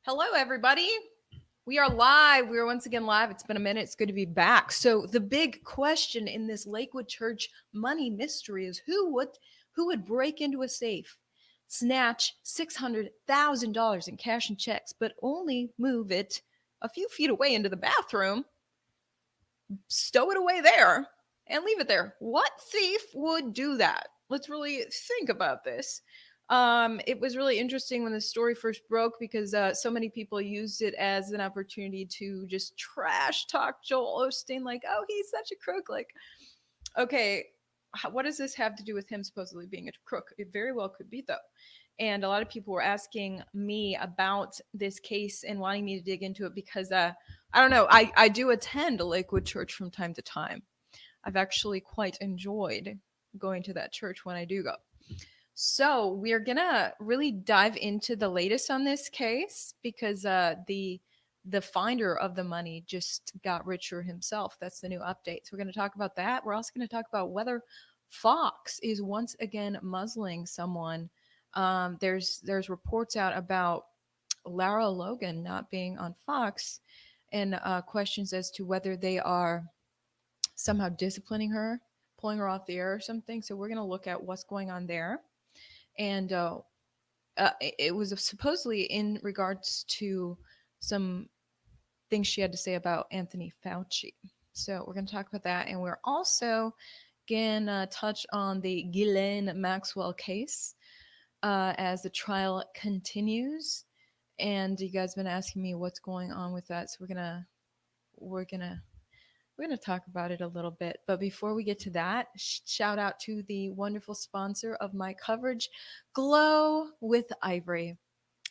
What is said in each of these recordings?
Hello, everybody. We are live. We are once again live. It's been a minute. It's good to be back. So the big question in this Lakewood Church money mystery is who would break into a safe, snatch $600,000 in cash and checks, but only move it a few feet away into the bathroom, stow it away there, and leave it there. What thief would do that? Let's really think about this. It was really interesting when the story first broke because so many people used it as an opportunity to just trash talk Joel Osteen, like, oh, he's such a crook. Like, okay, what does this have to do with him supposedly being a crook? It very well could be, though. And a lot of people were asking me about this case and wanting me to dig into it because I don't know. I do attend a Lakewood church from time to time. I've actually quite enjoyed going to that church when I do go. So we are gonna really dive into the latest on this case because the finder of the money just got richer himself. That's the new update. So we're going to talk about that. We're also going to talk about whether Fox is once again muzzling someone. There's reports out about Lara Logan not being on Fox, and questions as to whether they are somehow disciplining her, pulling her off the air or something. So we're going to look at what's going on there. And it was supposedly in regards to some things she had to say about Anthony Fauci. So we're going to talk about that. And we're also going to touch on the Ghislaine Maxwell case as the trial continues. And you guys have been asking me what's going on with that. So we're gonna talk about it a little bit. But before we get to that, shout out to the wonderful sponsor of my coverage, Glow with Ivory.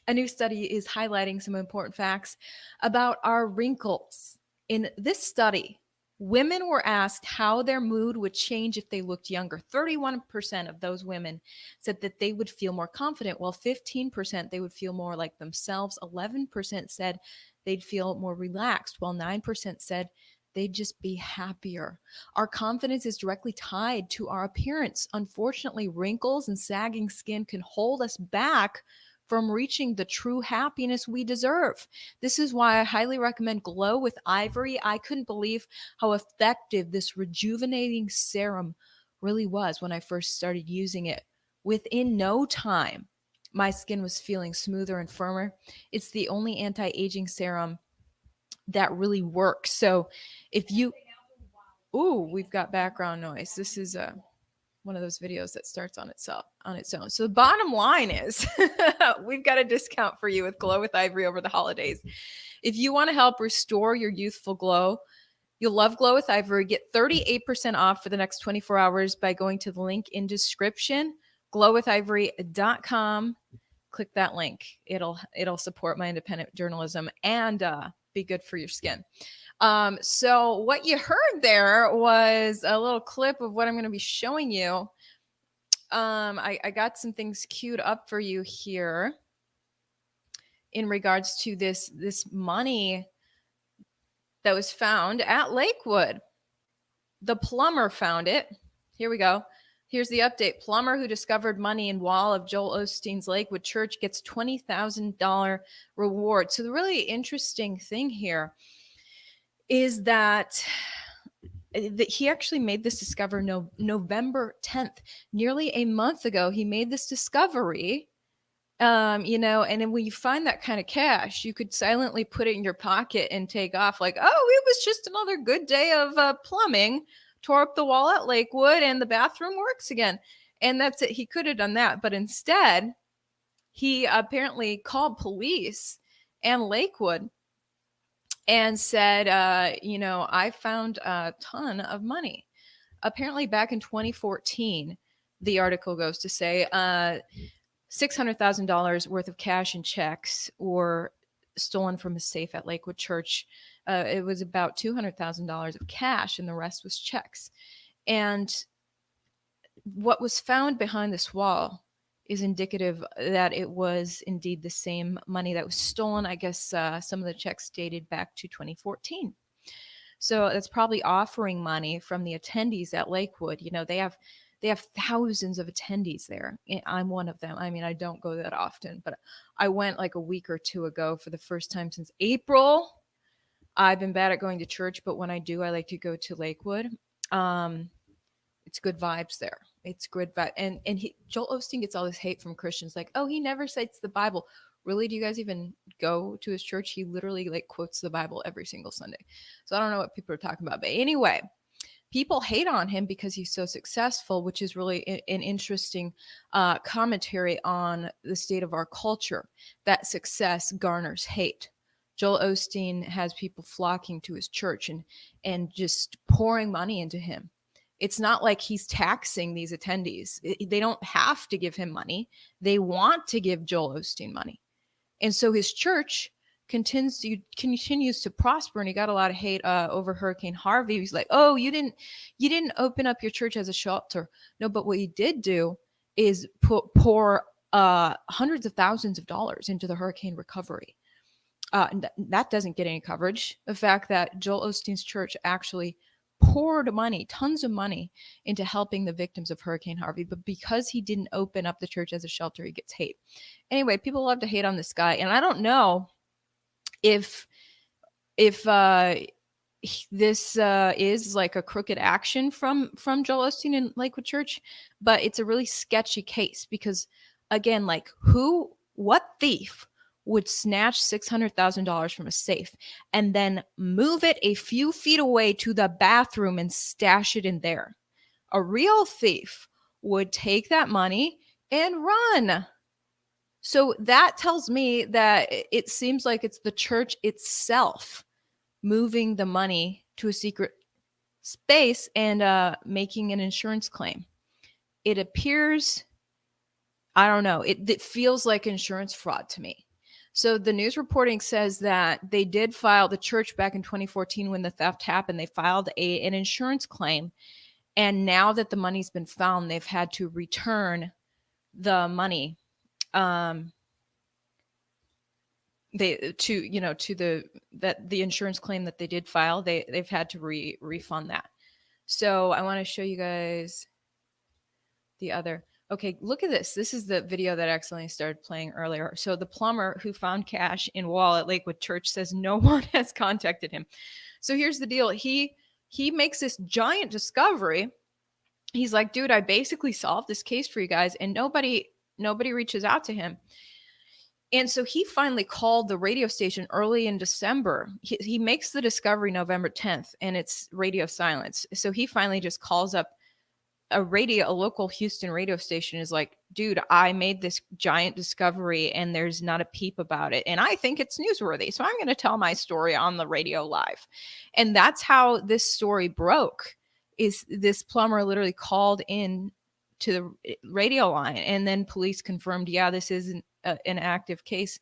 A new study is highlighting some important facts about our wrinkles. In this study, women were asked how their mood would change if they looked younger. 31% of those women said that they would feel more confident, while 15% they would feel more like themselves. 11% said they'd feel more relaxed, while 9% said they'd just be happier. Our confidence is directly tied to our appearance. Unfortunately, wrinkles and sagging skin can hold us back from reaching the true happiness we deserve. This is why I highly recommend Glow with Ivory. I couldn't believe how effective this rejuvenating serum really was when I first started using it. Within no time, my skin was feeling smoother and firmer. It's the only anti-aging serum that really works. So if you, we've got background noise. This is one of those videos that starts on its own. So the bottom line is we've got a discount for you with Glow with Ivory over the holidays. If you want to help restore your youthful glow, you'll love Glow with Ivory. Get 38% off for the next 24 hours by going to the link in description, glowwithivory.com. Click that link. It'll support my independent journalism and be good for your skin. So what you heard there was a little clip of what I'm going to be showing you. I got some things queued up for you here in regards to this money that was found at Lakewood. The plumber found it. Here we go. Here's the update. Plumber who discovered money in wall of Joel Osteen's Lakewood church gets $20,000 reward. So the really interesting thing here is that he actually made this discovery November 10th, nearly a month ago. He made this discovery, and then when you find that kind of cash, you could silently put it in your pocket and take off like, oh, it was just another good day of plumbing. Tore up the wall at Lakewood and the bathroom works again. And that's it. He could have done that. But instead, he apparently called police and Lakewood and said, I found a ton of money. Apparently back in 2014, the article goes to say $600,000 worth of cash and checks were stolen from a safe at Lakewood Church. It was about $200,000 of cash and the rest was checks. And what was found behind this wall is indicative that it was indeed the same money that was stolen. I guess some of the checks dated back to 2014. So that's probably offering money from the attendees at Lakewood. They have They have thousands of attendees there. I'm one of them. I mean, I don't go that often, but I went like a week or two ago for the first time since April. I've been bad at going to church, but when I do, I like to go to Lakewood. It's good vibes there. It's good vibe. And Joel Osteen gets all this hate from Christians, like, oh, he never cites the Bible. Really? Do you guys even go to his church? He literally like quotes the Bible every single Sunday. So I don't know what people are talking about. But anyway, people hate on him because he's so successful, which is really an interesting commentary on the state of our culture. That success garners hate. Joel Osteen has people flocking to his church and just pouring money into him. It's not like he's taxing these attendees. They don't have to give him money. They want to give Joel Osteen money. And so his church continues to prosper, and he got a lot of hate over Hurricane Harvey. He's like, oh, you didn't open up your church as a shelter. No, but what he did do is pour hundreds of thousands of dollars into the hurricane recovery. And that doesn't get any coverage. The fact that Joel Osteen's church actually poured money, tons of money, into helping the victims of Hurricane Harvey, but because he didn't open up the church as a shelter, he gets hate. Anyway, people love to hate on this guy, and I don't know if this is like a crooked action from Joel Osteen and Lakewood Church, but it's a really sketchy case because, again, like what thief would snatch $600,000 from a safe and then move it a few feet away to the bathroom and stash it in there? A real thief would take that money and run. So that tells me that it seems like it's the church itself moving the money to a secret space and making an insurance claim. It appears, I don't know, it feels like insurance fraud to me. So the news reporting says that they did file, the church back in 2014 when the theft happened, they filed an insurance claim. And now that the money's been found, they've had to return the money the insurance claim that they did file. They've had to refund that. So I want to show you guys the other. Okay, look at this. This is the video that accidentally started playing earlier. So the plumber who found cash in wall at Lakewood Church says no one has contacted him. So here's the deal. He makes this giant discovery. He's like, dude, I basically solved this case for you guys, and nobody reaches out to him. And so he finally called the radio station early in December. He makes the discovery November 10th, and it's radio silence. So he finally just calls up a local Houston radio station, is like, dude, I made this giant discovery and there's not a peep about it. And I think it's newsworthy. So I'm going to tell my story on the radio live. And that's how this story broke, is this plumber literally called in to the radio line, and then police confirmed, yeah, this is an active case.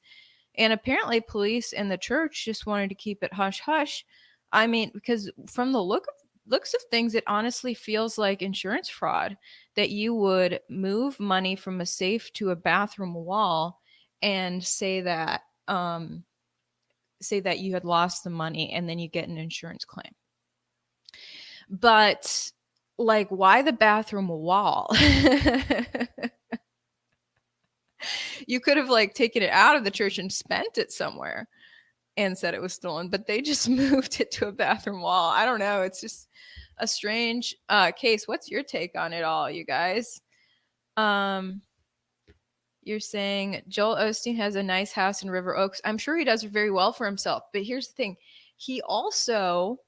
And apparently police and the church just wanted to keep it hush hush. I mean, because from the looks of things, it honestly feels like insurance fraud, that you would move money from a safe to a bathroom wall and say that you had lost the money, and then you get an insurance claim. But like, why the bathroom wall? You could have like taken it out of the church and spent it somewhere and said it was stolen, but they just moved it to a bathroom wall. I don't know. It's just a strange case. What's your take on it all, you guys? You're saying Joel Osteen has a nice house in River Oaks. I'm sure he does very well for himself, but here's the thing. He also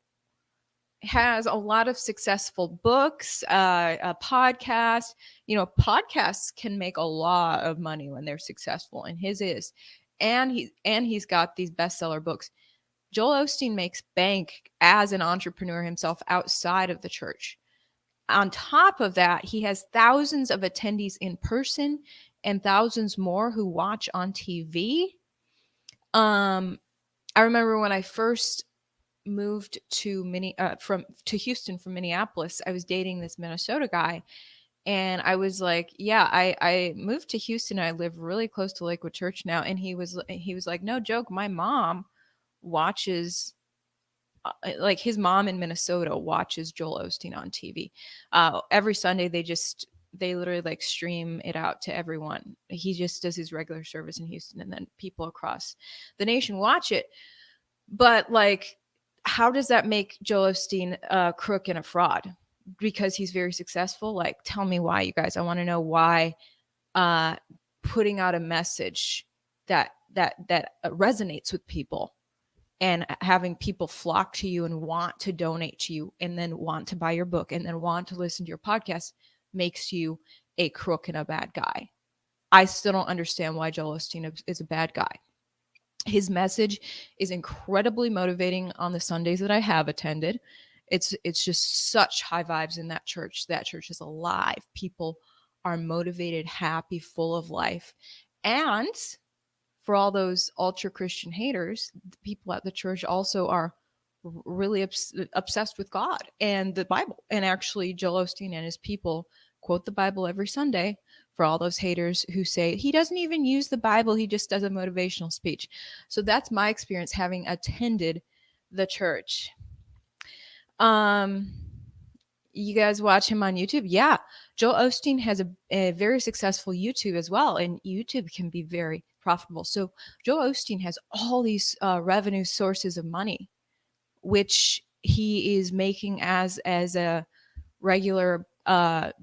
has a lot of successful books, a podcast. Podcasts can make a lot of money when they're successful, and his is. And he's got these bestseller books. Joel Osteen makes bank as an entrepreneur himself outside of the church. On top of that, he has thousands of attendees in person and thousands more who watch on TV. I remember when I first moved to Houston from Minneapolis, I was dating this Minnesota guy, and I was like, yeah, I moved to Houston. I live really close to Lakewood Church now. And he was like, no joke, my mom watches, like his mom in Minnesota watches Joel Osteen on TV. Every Sunday they just they literally like stream it out to everyone. He just does his regular service in Houston, and then people across the nation watch it. But like, how does that make Joel Osteen a crook and a fraud? Because he's very successful? Like, tell me why, you guys. I want to know why uh, putting out a message that resonates with people, and having people flock to you and want to donate to you, and then want to buy your book, and then want to listen to your podcast, makes you a crook and a bad guy. I still don't understand why Joel Osteen is a bad guy. His message is incredibly motivating on the Sundays that I have attended. It's just such high vibes in that church. That church is alive. People are motivated, happy, full of life. And for all those ultra Christian haters, the people at the church also are really obsessed with God and the Bible. And actually, Joel Osteen and his people quote the Bible every Sunday, for all those haters who say he doesn't even use the Bible, he just does a motivational speech. So that's my experience having attended the church. You guys watch him on YouTube? Yeah. Joel Osteen has a very successful YouTube as well, and YouTube can be very profitable. So Joel Osteen has all these revenue sources of money, which he is making as a regular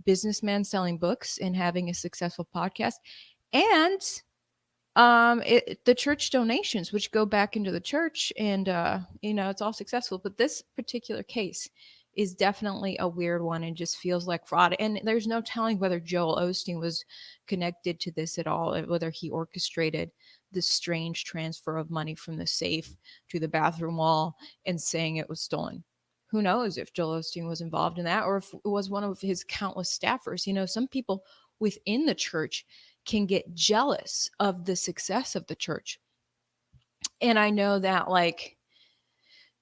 businessman selling books and having a successful podcast, and the church donations, which go back into the church, and it's all successful. But this particular case is definitely a weird one and just feels like fraud. And there's no telling whether Joel Osteen was connected to this at all, whether he orchestrated this strange transfer of money from the safe to the bathroom wall and saying it was stolen. Who knows if Joel Osteen was involved in that, or if it was one of his countless staffers. Some people within the church can get jealous of the success of the church. And I know that, like,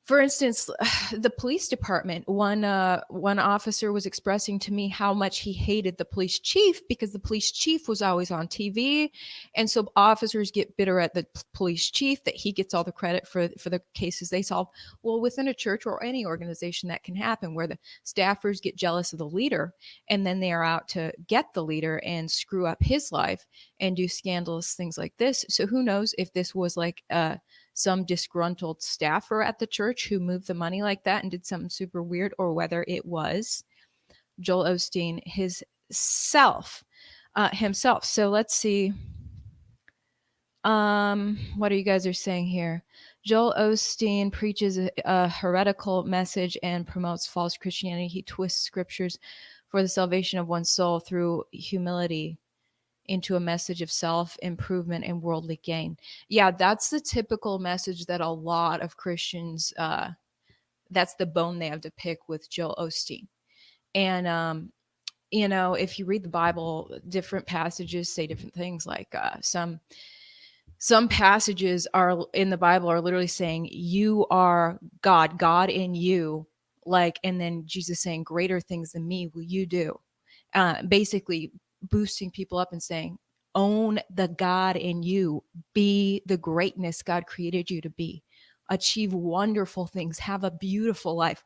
for instance, the police department, one officer was expressing to me how much he hated the police chief, because the police chief was always on TV. And so officers get bitter at the police chief that he gets all the credit for the cases they solve. Well, within a church or any organization, that can happen, where the staffers get jealous of the leader, and then they are out to get the leader and screw up his life and do scandalous things like this. So who knows if this was like some disgruntled staffer at the church who moved the money like that and did something super weird, or whether it was Joel Osteen himself. So let's see. What are you guys are saying here? Joel Osteen preaches a heretical message and promotes false Christianity. He twists scriptures for the salvation of one's soul through humility into a message of self-improvement and worldly gain. Yeah, that's the typical message that a lot of Christians, that's the bone they have to pick with Joel Osteen. And, if you read the Bible, different passages say different things. Like some passages are in the Bible are literally saying, you are God in you. Like, and then Jesus saying, greater things than me will you do. Basically boosting people up and saying, own the God in you, be the greatness God created you to be, achieve wonderful things, have a beautiful life.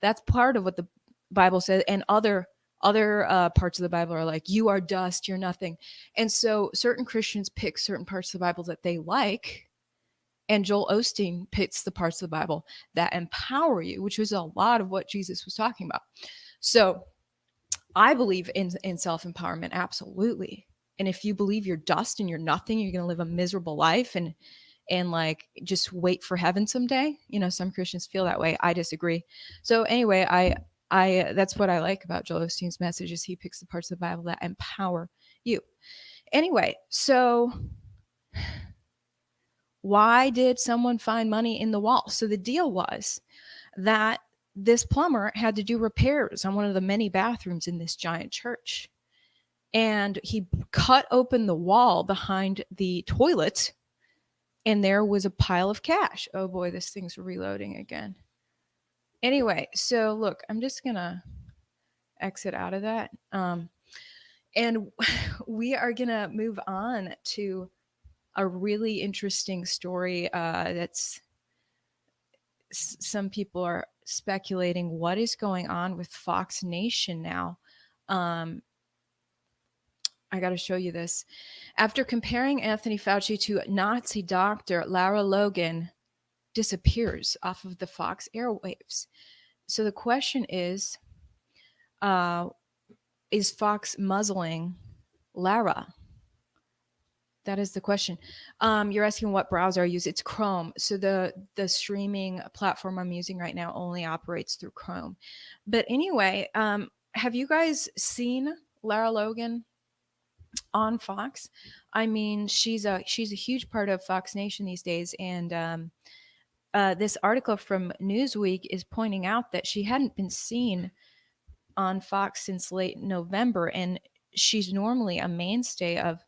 That's part of what the Bible says. And other parts of the Bible are like, you are dust, you're nothing. And so certain Christians pick certain parts of the Bible that they like, and Joel Osteen picks the parts of the Bible that empower you, which was a lot of what Jesus was talking about. So I believe in self-empowerment, absolutely. And if you believe you're dust and you're nothing, you're going to live a miserable life and like just wait for heaven someday. Some Christians feel that way. I disagree. So anyway, I that's what I like about Joel Osteen's message, is he picks the parts of the Bible that empower you. Anyway, so why did someone find money in the wall? So the deal was that this plumber had to do repairs on one of the many bathrooms in this giant church. And he cut open the wall behind the toilet, and there was a pile of cash. Oh boy, this thing's reloading again. Anyway, so look, I'm just going to exit out of that. And we are going to move on to a really interesting story that's some people are speculating what is going on with Fox Nation now. I got to show you this. After comparing Anthony Fauci to Nazi doctor, Lara Logan disappears off of the Fox airwaves. So the question uh, is Fox muzzling Lara? That is the question. You're asking what browser I use. It's Chrome. So the streaming platform I'm using right now only operates through Chrome. But anyway, have you guys seen Lara Logan on Fox? I mean, she's a huge part of Fox Nation these days, and this article from Newsweek is pointing out that she hadn't been seen on Fox since late November, and she's normally a mainstay of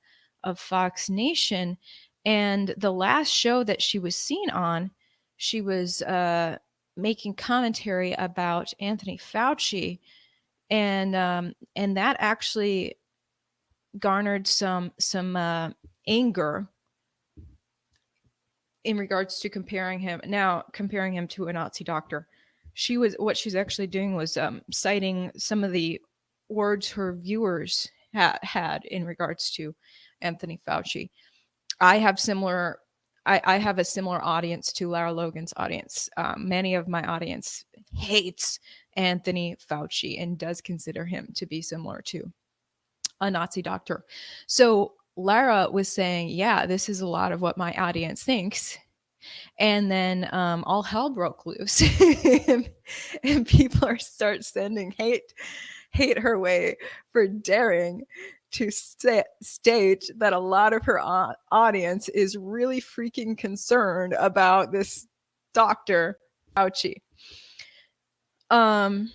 Fox Nation. And the last show that she was seen on, she was making commentary about Anthony Fauci, and that actually garnered some anger in regards to comparing him to a Nazi doctor. What she's actually doing was citing some of the words her viewers had in regards to Anthony Fauci. I have a similar audience to Lara Logan's audience. Many of my audience hates Anthony Fauci and does consider him to be similar to a Nazi doctor. So Lara was saying, yeah, this is a lot of what my audience thinks. And then all hell broke loose, and people start sending hate her way for daring to state that a lot of her audience is really freaking concerned about this Dr. Fauci. So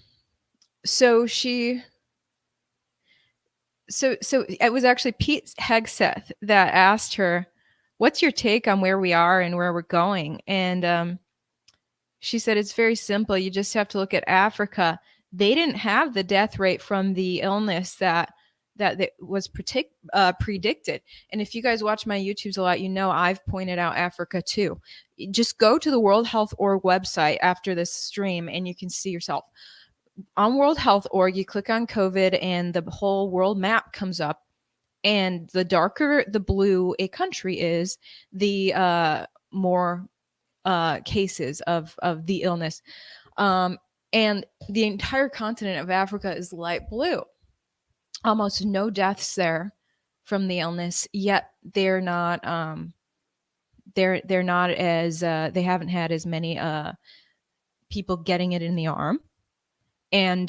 it was actually Pete Hegseth that asked her, what's your take on where we are and where we're going? And she said, it's very simple. You just have to look at Africa. They didn't have the death rate from the illness that was predicted. And if you guys watch my YouTubes a lot, you know I've pointed out Africa too. Just go to the World Health Org website after this stream and you can see yourself. On World Health Org, you click on COVID and the whole world map comes up. And the darker the blue a country is, the more cases of the illness. And the entire continent of Africa is light blue. Almost no deaths there from the illness, yet they're not not as they haven't had as many people getting it in the arm. And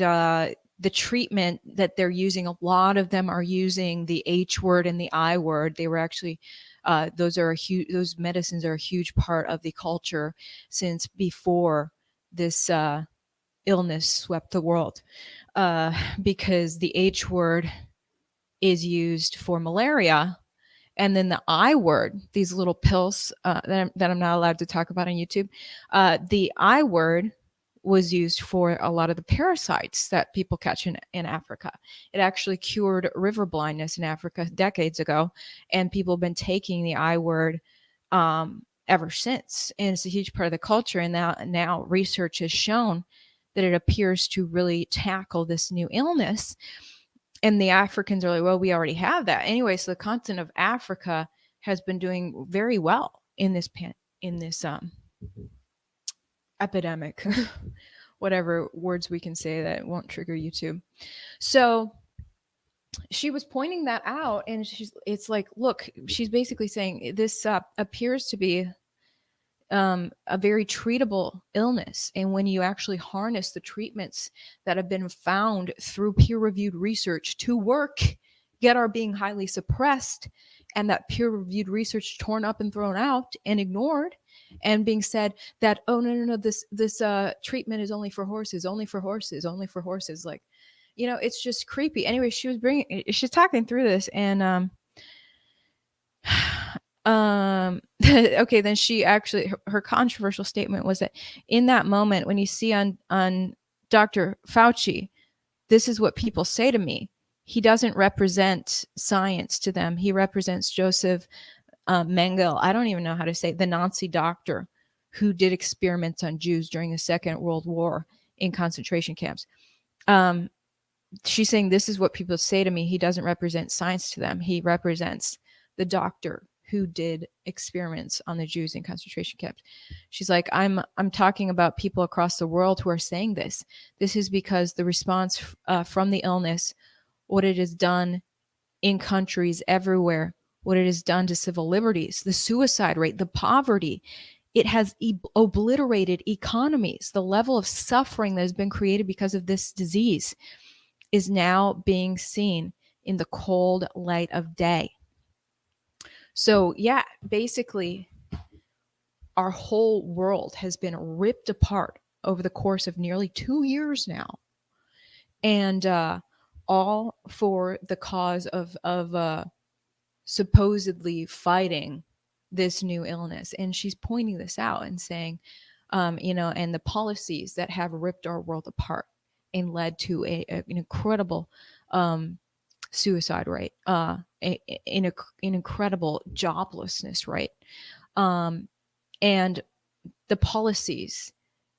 the treatment that they're using, a lot of them are using the H word and the I word. They were actually those medicines are a huge part of the culture since before this illness swept the world, because the H word is used for malaria, and then the I word, these little pills that I'm not allowed to talk about on YouTube, the I word was used for a lot of the parasites that people catch in Africa. It actually cured river blindness in Africa decades ago, and people have been taking the I word ever since. And it's a huge part of the culture. And now research has shown that it appears to really tackle this new illness. And the Africans are like, well, we already have that. Anyway, so the continent of Africa has been doing very well in this epidemic, whatever words we can say that won't trigger YouTube. So she was pointing that out, and it's like, look, she's basically saying this appears to be a very treatable illness. And when you actually harness the treatments that have been found through peer-reviewed research to work, yet are being highly suppressed, and that peer-reviewed research torn up and thrown out and ignored, and being said that, oh, no, this treatment is only for horses. Like, it's just creepy. Anyway, she's talking through this, and okay, then she actually, her controversial statement was that in that moment, when you see on Dr. Fauci, this is what people say to me. He doesn't represent science to them. He represents Joseph Mengele. I don't even know how to say it, the Nazi doctor who did experiments on Jews during the Second World War in concentration camps. she's saying, this is what people say to me. He doesn't represent science to them. He represents the doctor who did experiments on the Jews in concentration camps. She's like, I'm talking about people across the world who are saying this. This is because the response from the illness, what it has done in countries everywhere, what it has done to civil liberties, the suicide rate, the poverty. It has obliterated economies. The level of suffering that has been created because of this disease is now being seen in the cold light of day. So, yeah, basically, our whole world has been ripped apart over the course of nearly 2 years now. And all for the cause of supposedly fighting this new illness. And she's pointing this out and saying, and the policies that have ripped our world apart and led to an incredible suicide rate, an incredible joblessness rate, and the policies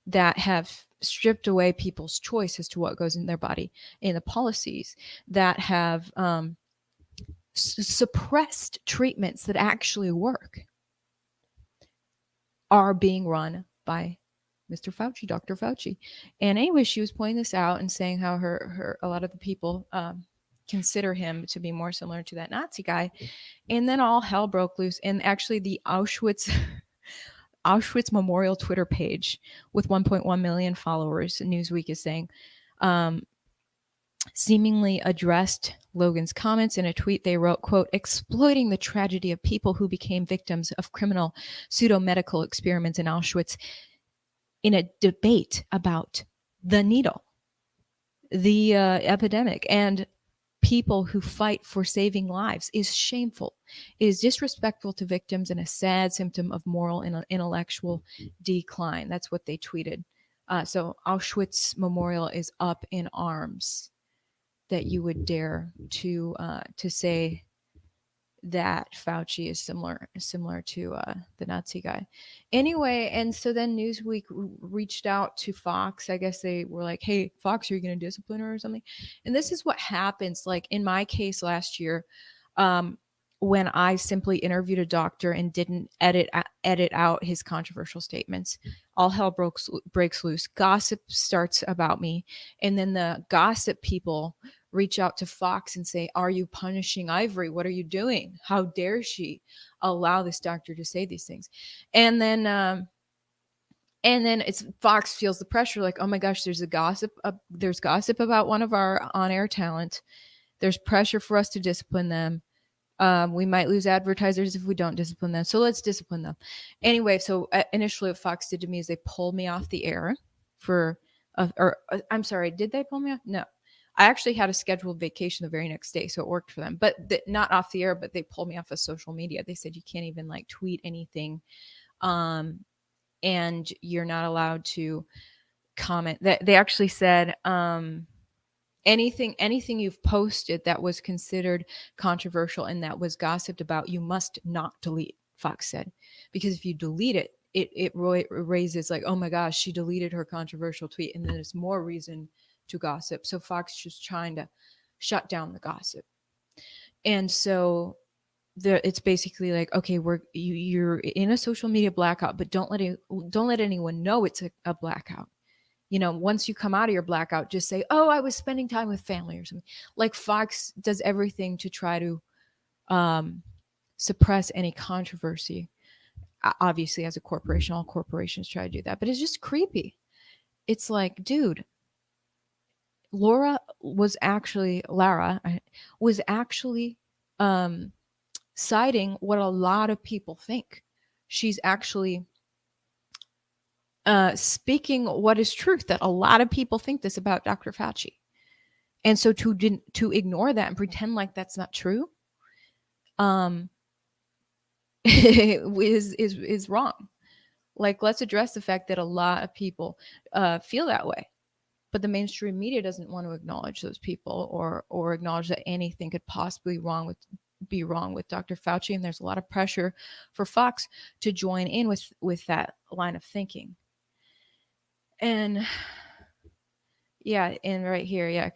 that have stripped away people's choice as to what goes in their body, and the policies that have suppressed treatments that actually work are being run by Mr. Fauci, Dr. Fauci. And anyway, she was pointing this out and saying how a lot of the people consider him to be more similar to that Nazi guy. And then all hell broke loose. And actually, the Auschwitz Memorial Twitter page with 1.1 million followers, Newsweek is saying, seemingly addressed Logan's comments in a tweet. They wrote, quote, exploiting the tragedy of people who became victims of criminal pseudo-medical experiments in Auschwitz in a debate about the needle, the epidemic, and people who fight for saving lives is shameful. It is disrespectful to victims and a sad symptom of moral and intellectual decline. That's what they tweeted. So Auschwitz Memorial is up in arms that you would dare to say that Fauci is similar to the Nazi guy. Anyway, and so then Newsweek reached out to Fox. I guess they were like, hey, Fox, are you going to discipline her or something? And this is what happens. Like in my case last year, when I simply interviewed a doctor and didn't edit out his controversial statements, all hell breaks loose. Gossip starts about me. And then the gossip people reach out to Fox and say, are you punishing Ivory? What are you doing? How dare she allow this doctor to say these things? And then it's Fox feels the pressure, like, oh my gosh, there's gossip about one of our on-air talent. There's pressure for us to discipline them. We might lose advertisers if we don't discipline them. So let's discipline them. Anyway, so initially what Fox did to me is they pulled me off the air I'm sorry, did they pull me off? No. I actually had a scheduled vacation the very next day, so it worked for them. But not off the air, but they pulled me off of social media. They said you can't even like tweet anything, and you're not allowed to comment. That they actually said anything you've posted that was considered controversial and that was gossiped about, you must not delete. Fox said, because if you delete it, it raises like, oh my gosh, she deleted her controversial tweet, and then there's more reason to gossip. So Fox just trying to shut down the gossip. And so it's basically like, okay, you're in a social media blackout, but don't let anyone know it's a blackout. Once you come out of your blackout, just say, oh, I was spending time with family or something. Like Fox does everything to try to suppress any controversy. Obviously, as a corporation, all corporations try to do that, but it's just creepy. It's like, dude, Lara was actually citing what a lot of people think. She's actually speaking what is truth, that a lot of people think this about Dr. Fauci. And so to ignore that and pretend like that's not true is wrong. Like, let's address the fact that a lot of people feel that way. But the mainstream media doesn't want to acknowledge those people or acknowledge that anything could possibly be wrong with Dr. Fauci. And there's a lot of pressure for Fox to join in with that line of thinking. And Yeah, and right here, yeah,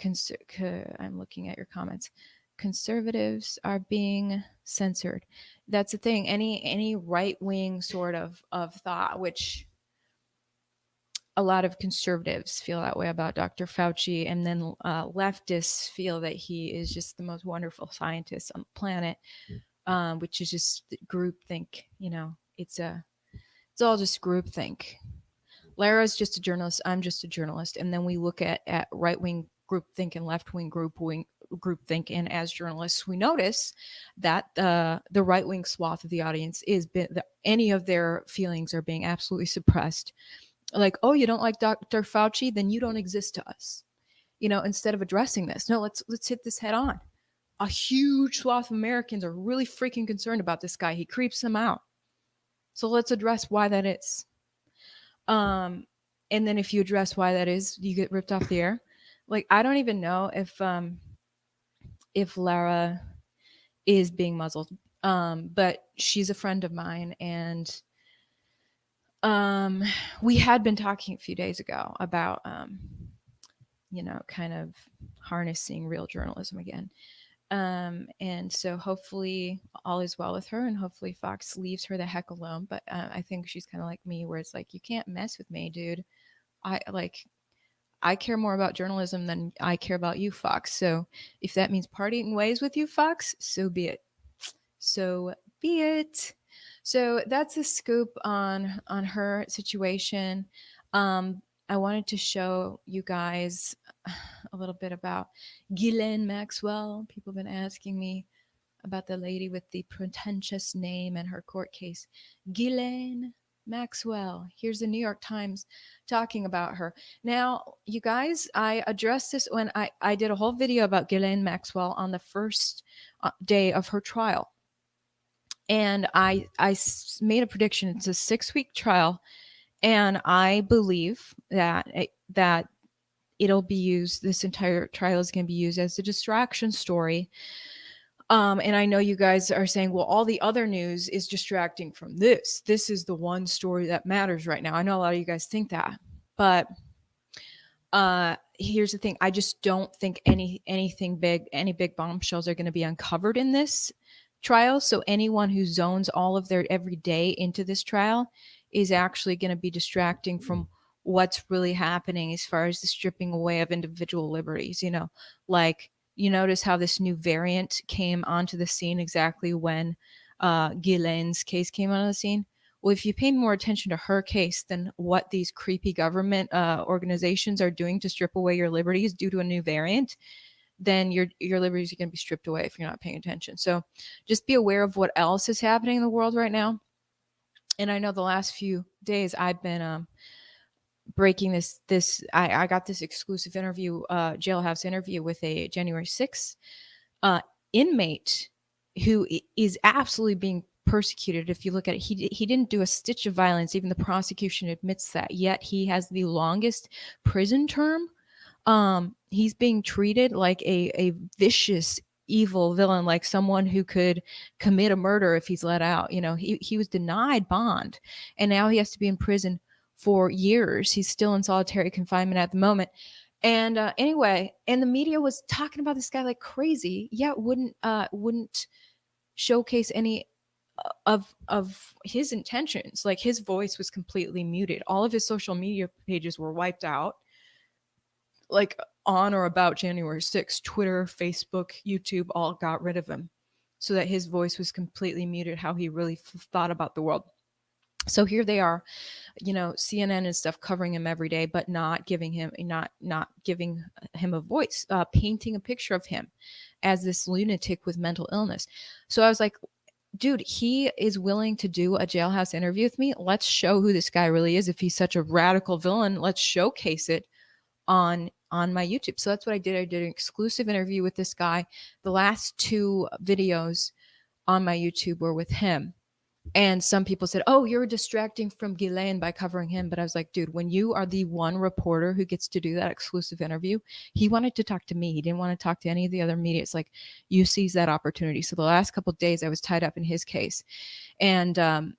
I'm looking at your comments. Conservatives are being censored. That's the thing. Any right wing sort of thought, which a lot of conservatives feel that way about Dr. Fauci, and then leftists feel that he is just the most wonderful scientist on the planet, which is just groupthink. You know, it's all just groupthink. Lara's just a journalist. I'm just a journalist, and then we look at right wing groupthink and left wing groupthink, and as journalists, we notice that the right wing swath of the audience any of their feelings are being absolutely suppressed. Like, oh, you don't like Dr. Fauci, then you don't exist to us. You know, instead of addressing this, no, let's hit this head on. A huge swath of Americans are really freaking concerned about this guy. He creeps them out. So let's address why that is. And then if you address why that is, you get ripped off the air. Like, I don't even know if Lara is being muzzled. But she's a friend of mine, and we had been talking a few days ago about kind of harnessing real journalism again. And so hopefully all is well with her, and hopefully Fox leaves her the heck alone. But I think she's kind of like me, where it's like, you can't mess with me, dude. I care more about journalism than I care about you, Fox. So if that means parting ways with you, Fox, so be it. So be it. So that's a scoop on her situation. I wanted to show you guys a little bit about Ghislaine Maxwell. People have been asking me about the lady with the pretentious name and her court case. Ghislaine Maxwell. Here's the New York Times talking about her. Now, you guys, I addressed this when I did a whole video about Ghislaine Maxwell on the first day of her trial. And I made a prediction. It's a 6-week trial, and I believe that it'll be used. This entire trial is going to be used as a distraction story. And I know you guys are saying, well, all the other news is distracting from this. This is the one story that matters right now. I know a lot of you guys think that, but here's the thing. I just don't think any big bombshells are going to be uncovered in this trial. So anyone who zones all of their every day into this trial is actually going to be distracting from what's really happening as far as the stripping away of individual liberties. You know, like, you notice how this new variant came onto the scene exactly when Ghislaine's case came onto the scene. Well, if you pay more attention to her case than what these creepy government organizations are doing to strip away your liberties due to a new variant, then your liberties are going to be stripped away if you're not paying attention. So just be aware of what else is happening in the world right now. And I know the last few days I've been breaking this. I got this exclusive interview, jailhouse interview with a January 6th inmate who is absolutely being persecuted. If you look at it, he didn't do a stitch of violence. Even the prosecution admits that. Yet he has the longest prison term. He's being treated like a vicious, evil villain, like someone who could commit a murder if he's let out. You know, he was denied bond, and now he has to be in prison for years. He's still in solitary confinement at the moment. And anyway, and the media was talking about this guy like crazy, yet wouldn't showcase any of his intentions. Like, his voice was completely muted. All of his social media pages were wiped out, like on or about January 6th. Twitter, Facebook, YouTube all got rid of him so that his voice was completely muted, how he really thought about the world. So here they are, you know, CNN and stuff covering him every day, but not giving him a voice, painting a picture of him as this lunatic with mental illness. So I was like, dude, he is willing to do a jailhouse interview with me. Let's show who this guy really is. If he's such a radical villain, let's showcase it on my YouTube. So that's what I did. I did an exclusive interview with this guy. The last 2 videos on my YouTube were with him. And some people said, oh, you're distracting from Ghislaine by covering him. But I was like, dude, when you are the one reporter who gets to do that exclusive interview, he wanted to talk to me. He didn't want to talk to any of the other media. It's like, you seize that opportunity. So the last couple of days I was tied up in his case. And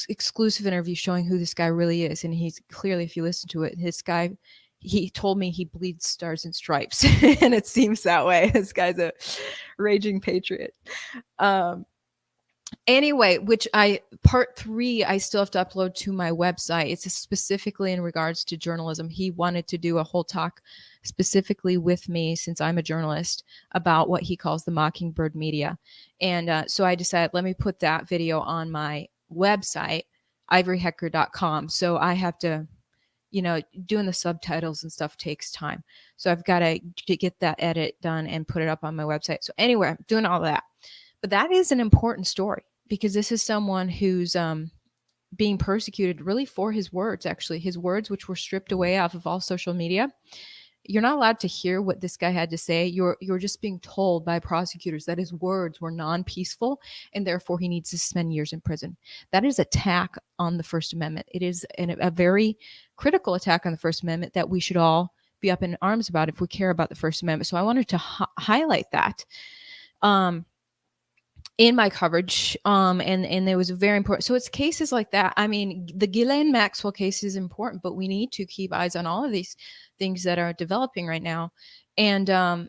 exclusive interview showing who this guy really is. And he's clearly, if you listen to it, this guy he told me he bleeds stars and stripes, and it seems that way. This guy's a raging patriot. Um, anyway, which part 3 I still have to upload to my website. It's specifically in regards to journalism. He wanted to do a whole talk specifically with me, since I'm a journalist, about what he calls the mockingbird media. And so I decided, let me put that video on my website, ivoryhecker.com. So I have to, doing the subtitles and stuff takes time. So I've got to get that edit done and put it up on my website. So anyway, I'm doing all that. But that is an important story, because this is someone who's being persecuted really for his words, actually. His words, which were stripped away off of all social media. You're not allowed to hear what this guy had to say. You're just being told by prosecutors that his words were non-peaceful, and therefore he needs to spend years in prison. That is attack on the First Amendment. It is a very critical attack on the First Amendment that we should all be up in arms about if we care about the First Amendment. So I wanted to highlight that in my coverage, and it was very important. So it's cases like that. I mean, the Ghislaine Maxwell case is important, but we need to keep eyes on all of these things that are developing right now. And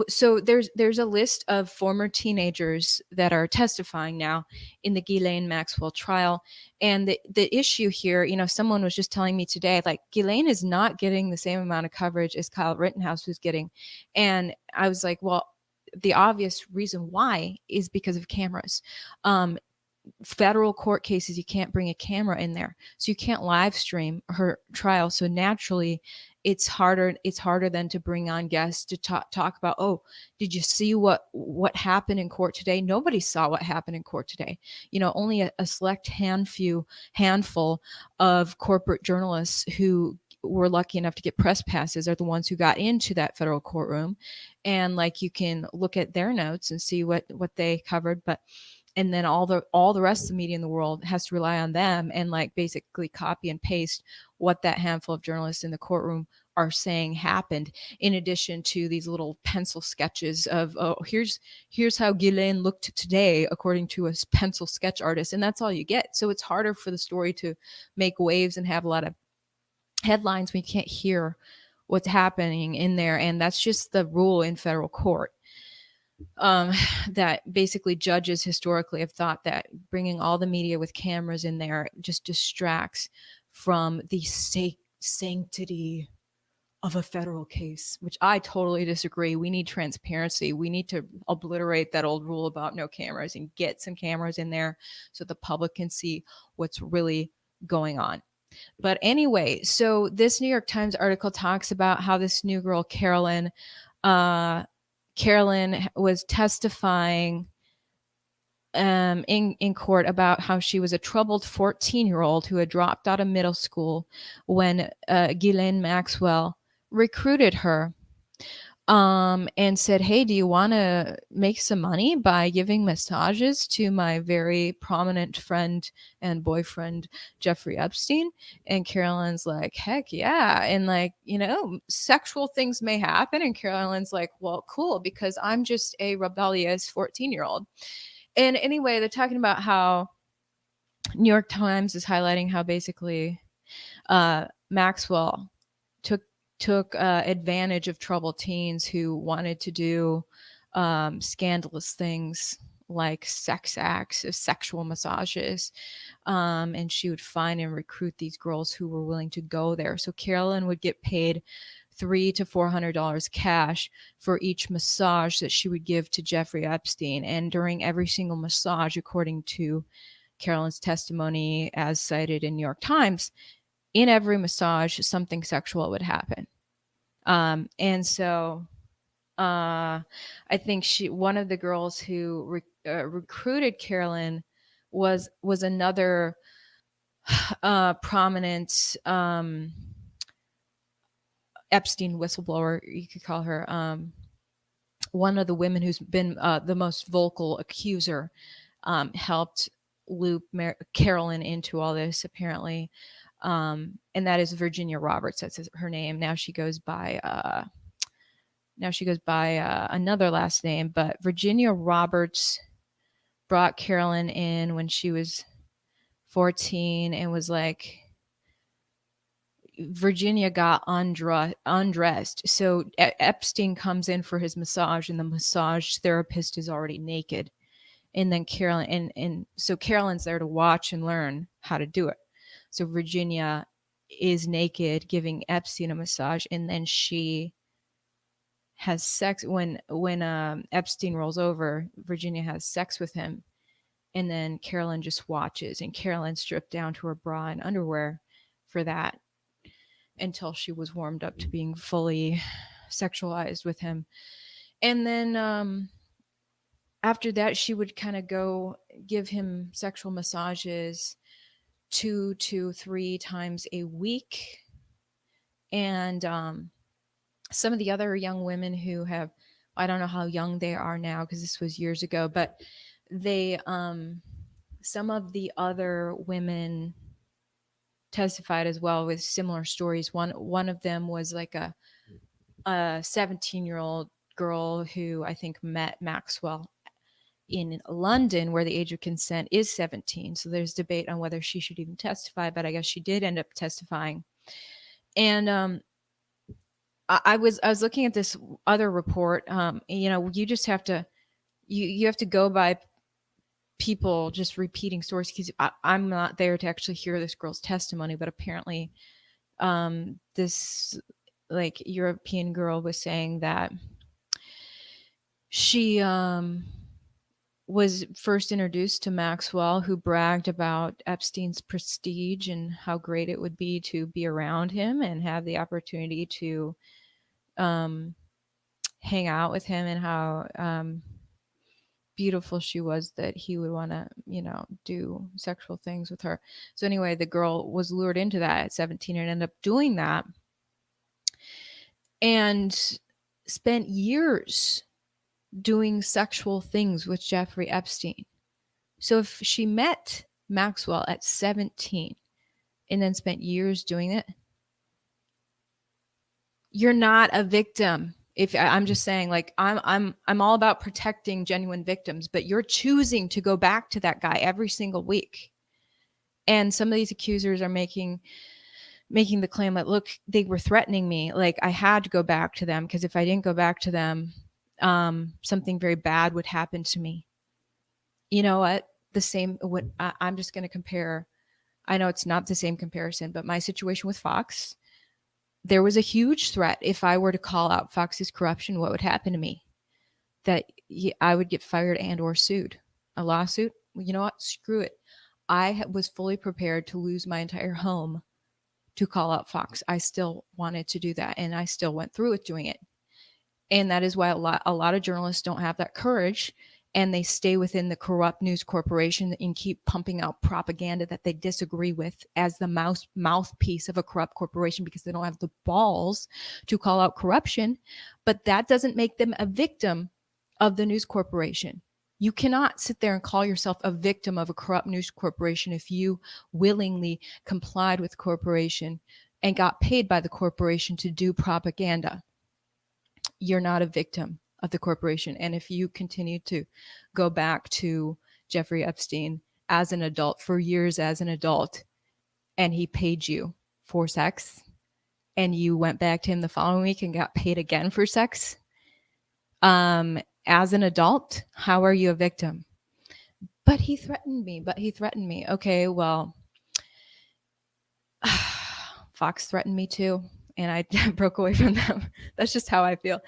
so there's a list of former teenagers that are testifying now in the Ghislaine Maxwell trial. And the issue here, someone was just telling me today, like, Ghislaine is not getting the same amount of coverage as Kyle Rittenhouse was getting. And I was like, well, the obvious reason why is because of cameras. Federal court cases, you can't bring a camera in there, so you can't live stream her trial. So naturally, it's harder than to bring on guests to talk about, oh, did you see what happened in court today? Nobody saw what happened in court today. Only a select handful of corporate journalists who were lucky enough to get press passes are the ones who got into that federal courtroom, and like, you can look at their notes and see what they covered. And then all the rest of the media in the world has to rely on them and like basically copy and paste what that handful of journalists in the courtroom are saying happened, in addition to these little pencil sketches of, oh, here's how Ghislaine looked today according to a pencil sketch artist, and that's all you get. So it's harder for the story to make waves and have a lot of headlines when you can't hear what's happening in there. And that's just the rule in federal court. That basically judges historically have thought that bringing all the media with cameras in there just distracts from the sanctity of a federal case, which I totally disagree. We need transparency. We need to obliterate that old rule about no cameras and get some cameras in there so the public can see what's really going on. But anyway, so this New York Times article talks about how this new girl, Carolyn was testifying in court about how she was a troubled 14-year-old who had dropped out of middle school when Ghislaine Maxwell recruited her and said, hey, do you want to make some money by giving massages to my very prominent friend and boyfriend, Jeffrey Epstein? And Carolyn's like, heck yeah. And like, sexual things may happen. And Carolyn's like, well, cool, because I'm just a rebellious 14-year-old. And anyway, they're talking about how New York Times is highlighting how basically Maxwell took advantage of troubled teens who wanted to do scandalous things like sex acts, sexual massages, and she would find and recruit these girls who were willing to go there. So Carolyn would get paid $300 to $400 cash for each massage that she would give to Jeffrey Epstein. And during every single massage, according to Carolyn's testimony as cited in New York Times, in every massage, something sexual would happen. And so I think one of the girls who recruited Carolyn was another prominent Epstein whistleblower, you could call her. One of the women who's been the most vocal accuser helped loop Carolyn into all this, apparently. And that is Virginia Roberts. That's her name. Now she goes by another last name, but Virginia Roberts brought Carolyn in when she was 14 and was like, Virginia got undressed. So Epstein comes in for his massage, and the massage therapist is already naked. And then Carolyn, and so Carolyn's there to watch and learn how to do it. So Virginia is naked giving Epstein a massage, and then she has sex when Epstein rolls over. Virginia has sex with him, and then Carolyn just watches, and Carolyn stripped down to her bra and underwear for that until she was warmed up to being fully sexualized with him. And then after that, she would kind of go give him sexual massages 2 to 3 times a week. And some of the other young women who have, I don't know how young they are now because this was years ago, but they, some of the other women testified as well with similar stories. One of them was like a 17-year-old girl who I think met Maxwell in London, where the age of consent is 17. So there's debate on whether she should even testify, but I guess she did end up testifying. And I was looking at this other report. You just have to you have to go by people just repeating stories, because I'm not there to actually hear this girl's testimony, but apparently this like European girl was saying that she was first introduced to Maxwell, who bragged about Epstein's prestige and how great it would be to be around him and have the opportunity to hang out with him, and how beautiful she was that he would want to, do sexual things with her. So anyway, the girl was lured into that at 17 and ended up doing that and spent years doing sexual things with Jeffrey Epstein. So if she met Maxwell at 17 and then spent years doing it, you're not a victim. If I'm just saying, like, I'm all about protecting genuine victims, but you're choosing to go back to that guy every single week. And some of these accusers are making the claim that, look, they were threatening me. Like, I had to go back to them because if I didn't go back to them, something very bad would happen to me. You know what? I'm just going to compare. I know it's not the same comparison, but my situation with Fox, there was a huge threat. If I were to call out Fox's corruption, what would happen to me? That I would get fired and or sued. A lawsuit? Well, you know what? Screw it. I was fully prepared to lose my entire home to call out Fox. I still wanted to do that, and I still went through with doing it. And that is why a lot of journalists don't have that courage, and they stay within the corrupt news corporation and keep pumping out propaganda that they disagree with as the mouthpiece of a corrupt corporation, because they don't have the balls to call out corruption. But that doesn't make them a victim of the news corporation. You cannot sit there and call yourself a victim of a corrupt news corporation if you willingly complied with the corporation and got paid by the corporation to do propaganda. You're not a victim of the corporation. And if you continue to go back to Jeffrey Epstein as an adult for years as an adult, and he paid you for sex, and you went back to him the following week and got paid again for sex, as an adult, how are you a victim? But he threatened me. Okay, well, Fox threatened me too, and I broke away from them. That's just how I feel.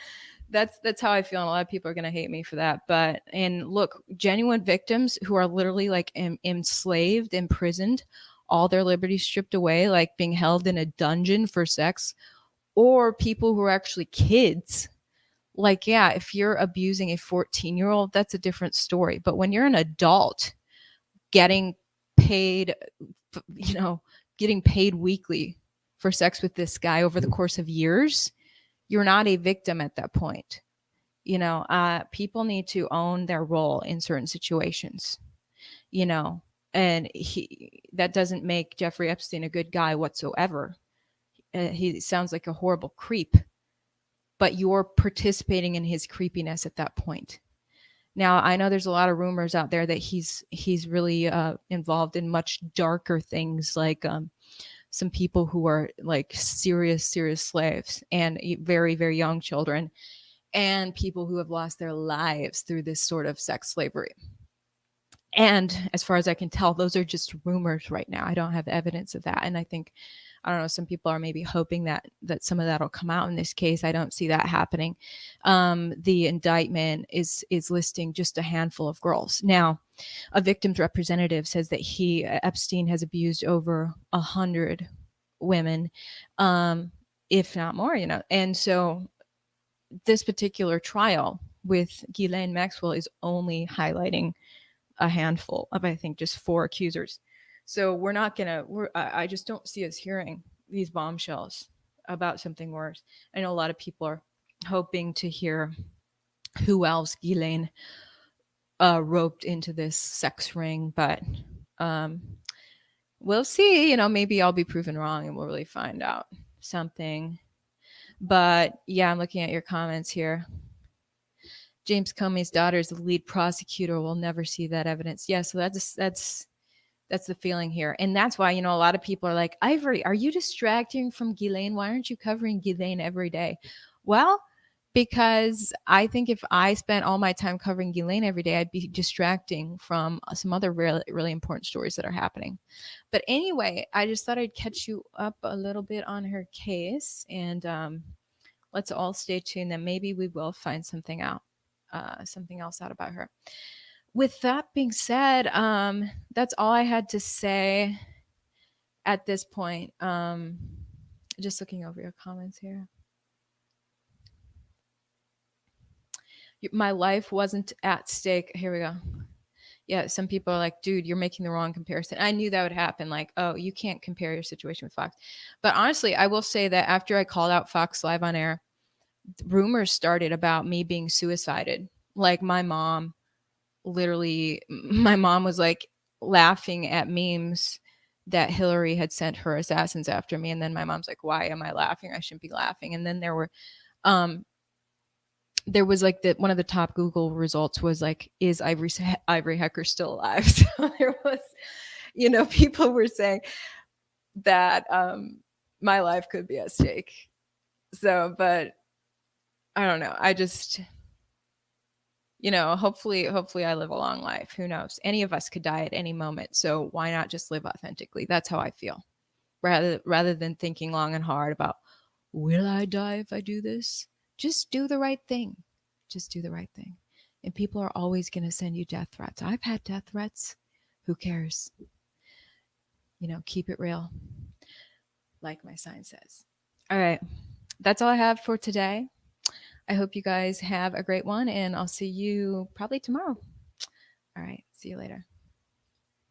That's how I feel, and a lot of people are going to hate me for that. But, and look, genuine victims who are literally like enslaved, imprisoned, all their liberties stripped away, like being held in a dungeon for sex, or people who are actually kids. Like, yeah, if you're abusing a 14-year-old, that's a different story. But when you're an adult getting paid, getting paid weekly for sex with this guy over the course of years, you're not a victim at that point. People need to own their role in certain situations, and that doesn't make Jeffrey Epstein a good guy whatsoever. He sounds like a horrible creep, but you're participating in his creepiness at that point. Now, I know there's a lot of rumors out there that he's really involved in much darker things, like some people who are like serious slaves, and very, very young children, and people who have lost their lives through this sort of sex slavery. And as far as I can tell, those are just rumors right now. I don't have evidence of that. And I think, I don't know, some people are maybe hoping that some of that will come out in this case. I don't see that happening. The indictment is listing just a handful of girls. Now, a victim's representative says that Epstein has abused over 100 women, if not more, And so this particular trial with Ghislaine Maxwell is only highlighting a handful of, I think, just 4 accusers. So we're not gonna. I just don't see us hearing these bombshells about something worse. I know a lot of people are hoping to hear who else Ghislaine roped into this sex ring, but we'll see. Maybe I'll be proven wrong, and we'll really find out something. But yeah, I'm looking at your comments here. James Comey's daughter is the lead prosecutor. We'll never see that evidence. Yeah, so that's the feeling here. And that's why, a lot of people are like, Ivory, are you distracting from Ghislaine? Why aren't you covering Ghislaine every day? Well, because I think if I spent all my time covering Ghislaine every day, I'd be distracting from some other really, really important stories that are happening. But anyway, I just thought I'd catch you up a little bit on her case, and let's all stay tuned that maybe we will find something else out about her. With that being said, that's all I had to say at this point. Just looking over your comments here. My life wasn't at stake. Here we go. Yeah, some people are like, dude, you're making the wrong comparison. I knew that would happen. Like, oh, you can't compare your situation with Fox. But honestly, I will say that after I called out Fox live on air, rumors started about me being suicided. Like my mom was like laughing at memes that Hillary had sent her assassins after me. And then my mom's like, why am I laughing? I shouldn't be laughing. And then there was like one of the top Google results was like, is Ivory Hecker still alive? So there was, people were saying that my life could be at stake. So, but I don't know. I just, hopefully I live a long life. Who knows? Any of us could die at any moment. So why not just live authentically? That's how I feel. Rather than thinking long and hard about, will I die if I do this? Just do the right thing. Just do the right thing. And people are always going to send you death threats. I've had death threats. Who cares? Keep it real. Like my sign says. All right. That's all I have for today. I hope you guys have a great one, and I'll see you probably tomorrow. All right. See you later.